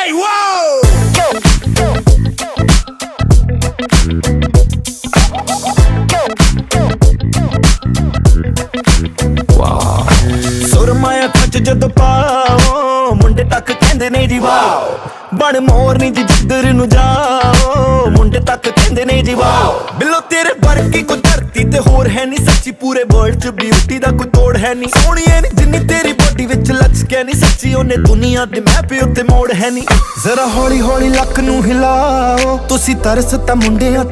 Hey, whoa! ਸੁਰਮਾਇਆ ਖੱਚ ਜਦੋਂ ਪਾਓ ਮੁੰਡੇ ਤੱਕ ਕਹਿੰਦੇ ਨੇ ਜੀ ਵਾਓ ਬਣ ਮੋਰਨੀ ਜੀ ਜਿੱਧਰ ਨੂੰ ਜਾਓ ਮੁੰਡੇ ਤੱਕ ਕਹਿੰਦੇ ਨੇ ਜੀ ਵਾਓ ਬਿੱਲੋ ਤੇਰੇ ਵਰਗੀ ਕੋਈ ਧਰਤੀ ਤੇ ਹੋਰ ਹੈ ਨਹੀਂ ਸੱਚੀ ਪੂਰੇ ਵਰਲਡ 'ਚ ਬਿਊਟੀ ਦਾ ਕੋਈ ਤੋੜ ਹੈ ਨਹੀਂ ਸੋਹਣੀਏ ਨੀ ਜਿੰਨੀ ਤੇਰੀ ਬੋਡੀ ਵਿੱਚ ਲਚਕਿਆ ਨਹੀਂ ਸੱਚੀ ਉਹਨੇ ਦੁਨੀਆ ਦੇ ਮੈਪ ਉੱਤੇ ਮੋੜ ਹੈ ਨਹੀਂ ਜ਼ਰਾ ਹੌਲੀ ਹੌਲੀ ਲੱਕ ਨੂੰ ਹਿਲਾਓ ਤੁਸੀਂ ਤਰਸ ਤਾਂ ਮੁੰਡਿਆਂ ਤੇ